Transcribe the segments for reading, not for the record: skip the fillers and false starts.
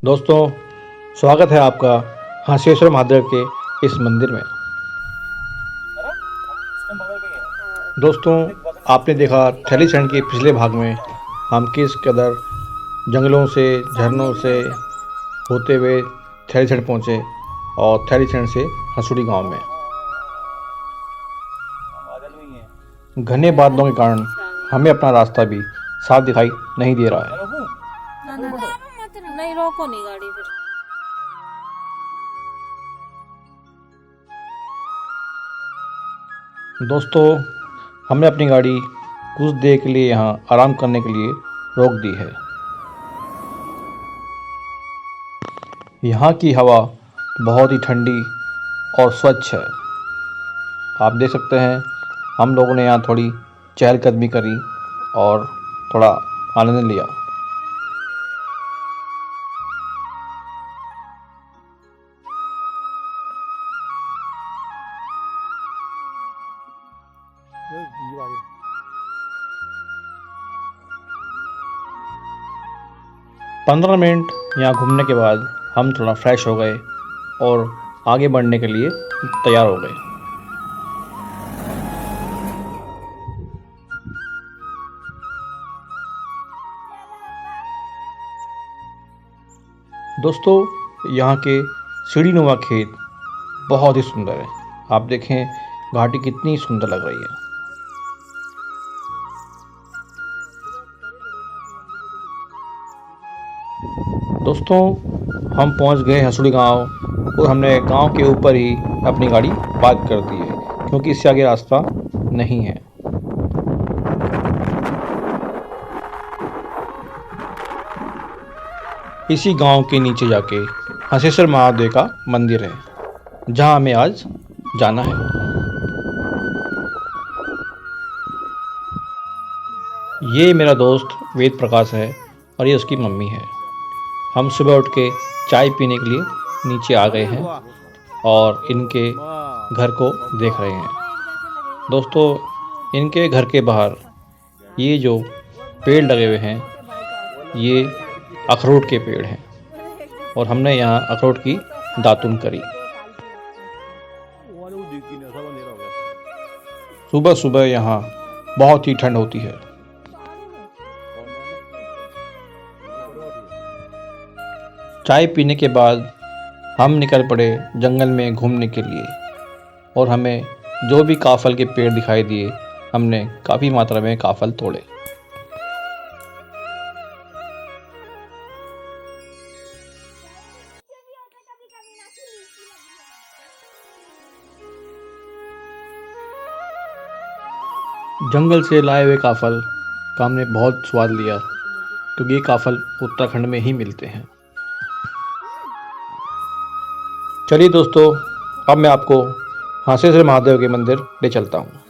दोस्तों, स्वागत है आपका हंसेश्वर महादेव के इस मंदिर में। दोस्तों, आपने देखा थैलीसैंड के पिछले भाग में हम किस कदर जंगलों से, झरनों से होते हुए थैलीसैंड पहुँचे और थैलीसैंड से हंसुड़ी गांव में। घने बादलों के कारण हमें अपना रास्ता भी साफ दिखाई नहीं दे रहा है। नहीं, रोको नहीं गाड़ी फिर। दोस्तों, हमने अपनी गाड़ी कुछ देर के लिए यहाँ आराम करने के लिए रोक दी है। यहाँ की हवा बहुत ही ठंडी और स्वच्छ है। आप देख सकते हैं, हम लोगों ने यहाँ थोड़ी चहलकदमी करी और थोड़ा आनंद लिया। पंद्रह मिनट यहाँ घूमने के बाद हम थोड़ा फ्रेश हो गए और आगे बढ़ने के लिए तैयार हो गए। दोस्तों, यहाँ के सीढ़ीनुमा खेत बहुत ही सुंदर है। आप देखें घाटी कितनी सुंदर लग रही है। दोस्तों, हम पहुंच गए हंसुड़ी गांव और हमने गांव के ऊपर ही अपनी गाड़ी पार्क कर दी है, क्योंकि इससे आगे रास्ता नहीं है। इसी गांव के नीचे जाके हंसेश्वर महादेव का मंदिर है, जहां हमें आज जाना है। ये मेरा दोस्त वेद प्रकाश है और ये उसकी मम्मी है। हम सुबह उठ के चाय पीने के लिए नीचे आ गए हैं और इनके घर को देख रहे हैं। दोस्तों, इनके घर के बाहर ये जो पेड़ लगे हुए हैं, ये अखरोट के पेड़ हैं और हमने यहाँ अखरोट की दातुन करी। सुबह सुबह यहाँ बहुत ही ठंड होती है। चाय पीने के बाद हम निकल पड़े जंगल में घूमने के लिए और हमें जो भी काफल के पेड़ दिखाई दिए, हमने काफ़ी मात्रा में काफल तोड़े। जंगल से लाए हुए काफल का हमने बहुत स्वाद लिया, क्योंकि ये काफल उत्तराखंड में ही मिलते हैं। चलिए दोस्तों, अब मैं आपको हंसेश्वर महादेव के मंदिर ले चलता हूँ।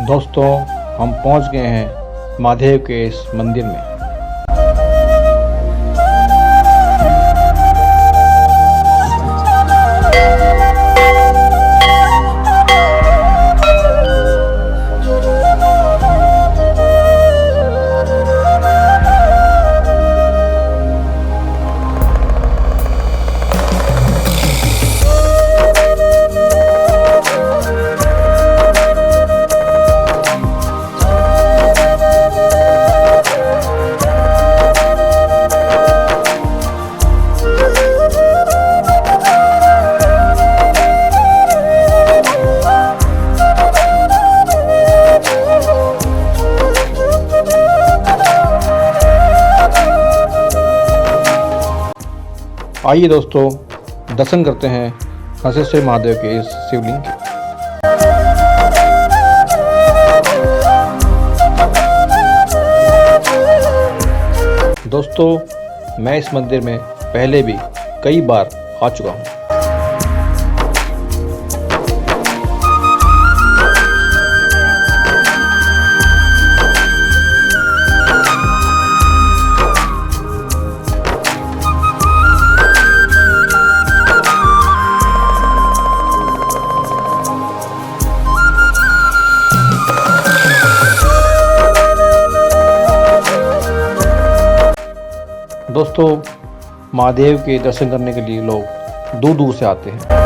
दोस्तों, हम पहुंच गए हैं महादेव के इस मंदिर में। आइए दोस्तों, दर्शन करते हैं हंसेश्वर महादेव के इस शिवलिंग के। दोस्तों, मैं इस मंदिर में पहले भी कई बार आ चुका हूँ। दोस्तों, महादेव के दर्शन करने के लिए लोग दूर दूर से आते हैं।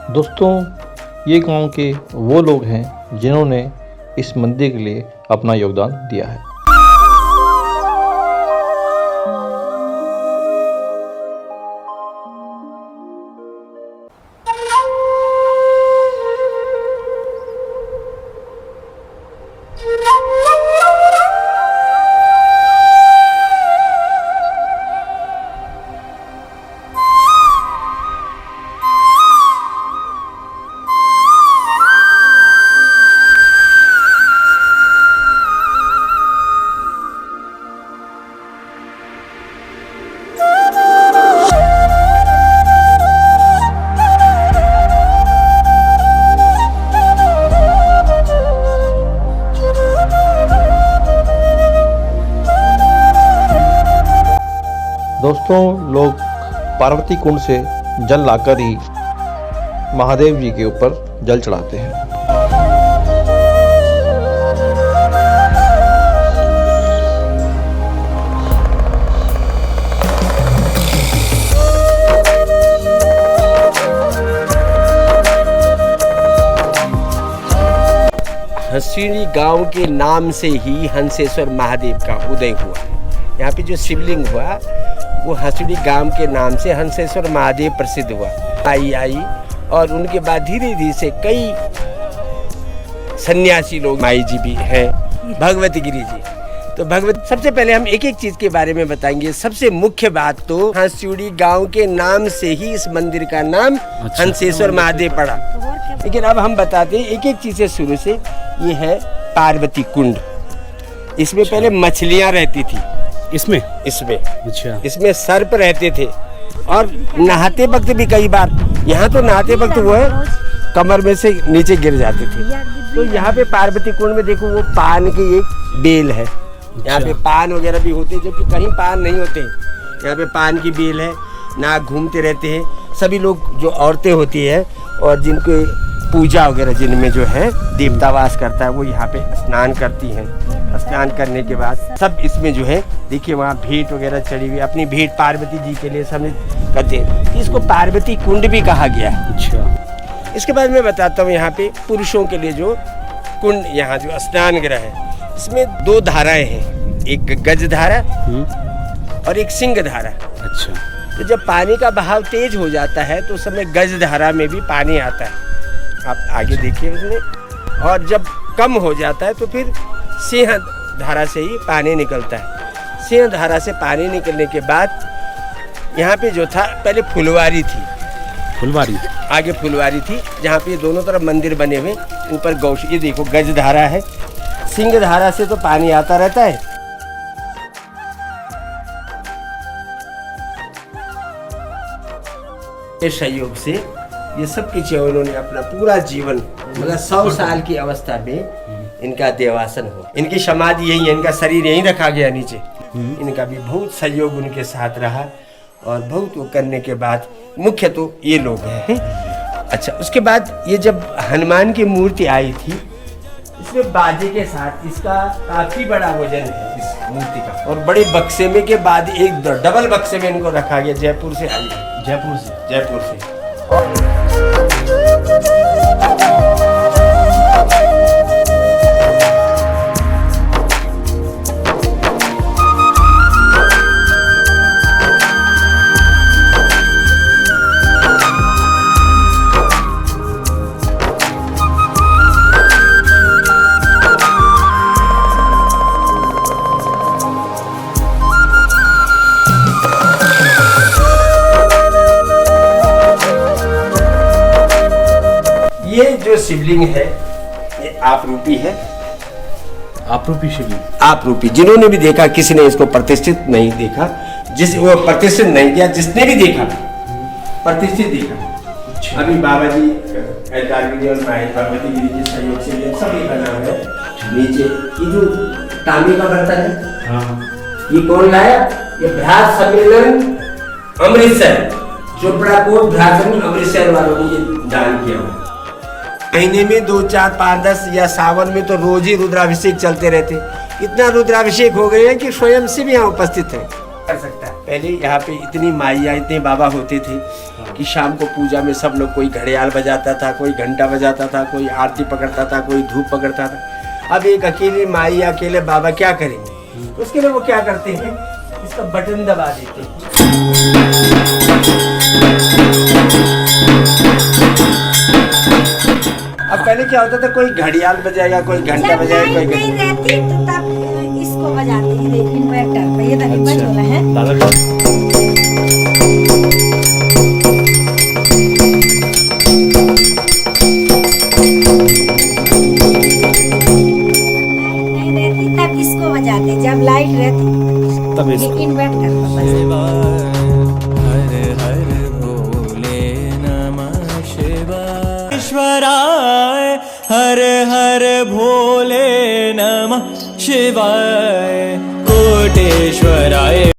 दोस्तों, ये गांव के वो लोग हैं जिन्होंने इस मंदिर के लिए अपना योगदान दिया है। दोस्तों, लोग पार्वती कुंड से जल लाकर ही महादेव जी के ऊपर जल चढ़ाते हैं। हंसिड़ी गांव के नाम से ही हंसेश्वर महादेव का उदय हुआ। यहाँ पे जो शिवलिंग हुआ वो हंसिड़ी गांव के नाम से हंसेश्वर महादेव प्रसिद्ध हुआ। आई और उनके बाद धीरे धीरे से कई सन्यासी लोग, माई जी भी हैं, भगवती गिरी जी। तो भगवती, सबसे पहले हम एक एक चीज के बारे में बताएंगे। सबसे मुख्य बात तो हंसिड़ी गांव के नाम से ही इस मंदिर का नाम हंसेश्वर महादेव पड़ा। लेकिन अब हम बताते हैं एक एक चीज से शुरू से। ये है पार्वती कुंड। इसमें पहले मछलियां रहती थी। इसमें अच्छा, इसमें सर्प रहते थे और नहाते वक्त भी कई बार, यहाँ तो नहाते वक्त वो है कमर में से नीचे गिर जाते थे। तो यहाँ पे पार्वती कुंड में देखो वो पान की एक बेल है। यहाँ पे पान वगैरह भी होते हैं, जबकि कहीं पान नहीं होते। यहाँ पे पान की बेल है, नाग घूमते रहते हैं। सभी लोग, जो औरतें होती है और जिनको पूजा वगैरह जिनमें जो है देवता वास करता है, वो यहाँ पे स्नान करती हैं। स्नान करने के बाद सब इसमें जो है, देखिए वहाँ भेंट वगैरह चढ़ी हुई, अपनी भेंट पार्वती जी के लिए सब करते हैं। इसको पार्वती कुंड भी कहा गया है। अच्छा, इसके बाद मैं बताता हूँ यहाँ पे पुरुषों के लिए जो कुंड, यहाँ जो स्नान गृह है, इसमें दो धाराएं हैं, एक गज धारा और एक सिंह धारा। अच्छा, तो जब पानी का बहाव तेज हो जाता है तो उस समय गज धारा में भी पानी आता है, आप आगे देखिए उसमें। और जब कम हो जाता है तो फिर सिंह धारा से ही पानी निकलता है। सिंह धारा से पानी निकलने के बाद यहाँ पे जो था, पहले फुलवारी थी। आगे फुलवारी थी, जहाँ पे दोनों तरफ मंदिर बने हुए, ऊपर गौश। ये देखो गज धारा है। सिंह धारा से तो पानी आता रहता है। के सहयोग से ये सब कुछ उन्होंने अपना पूरा जीवन, मतलब 100 साल की अवस्था में इनका देवासन हो। इनकी समाधि यही है, इनका शरीर यहीं रखा गया नीचे। इनका भी बहुत सहयोग उनके साथ रहा और बहुत वो करने के बाद मुख्य तो ये लोग हैं। अच्छा, उसके बाद ये जब हनुमान की मूर्ति आई थी, इसमें बाजे के साथ, इसका काफी बड़ा वजन है। मूर्ति का। और बड़े बक्से में के बाद एक डबल बक्से में इनको रखा गया, जयपुर से आई है। जयपुर से ये जो शिवलिंग है ये आप रूपी है। आपरूपी शिवलिंग। आप रूपी, जिन्होंने भी देखा, किसी ने इसको प्रतिष्ठित नहीं देखा, वो प्रतिष्ठित नहीं किया, जिसने भी देखा प्रतिष्ठित देखा। अभी बाबा जी गिरी और माहेश भगवती गिरी के सहयोग से ये सब ये बना हुआ है। नीचे ये जो तांबे का बर्तन है, हाँ। ये कौन लाया? ये भ्रात सम्मेलन अमृतसर, चोपड़ा कोट भ्रात सम्मेलन अमृतसर वालों ने ये दान किया हुआ। महीने में 2, 4, 5, 10 या सावन में तो रोज ही रुद्राभिषेक चलते रहते। इतना रुद्राभिषेक हो गए हैं कि स्वयं से भी यहाँ उपस्थित है, कर सकता है। पहले यहाँ पे इतनी माइया, इतने बाबा होते थे कि शाम को पूजा में सब लोग, कोई घड़ियाल बजाता था, कोई घंटा बजाता था, कोई आरती पकड़ता था, कोई धूप पकड़ता था। अब एक अकेले माई, अकेले बाबा क्या करेंगे? उसके लिए वो क्या करते हैं, इसका बटन दबा देते हैं। अब पहले क्या होता था, कोई घड़ियाल बजाएगा, कोई घंटा बजाएगा, कोई नहीं रहती तो तब इसको बजाते हैं इन्वर्टर पे। ये तभी बज रहा है। दादा नहीं रहती तब इसको बजाते, जब लाइट रहती तब इसको। इन्वर्टर पे बजाते। ईश्वराय हर हर भोले नमः शिवाय कोटेश्वराय।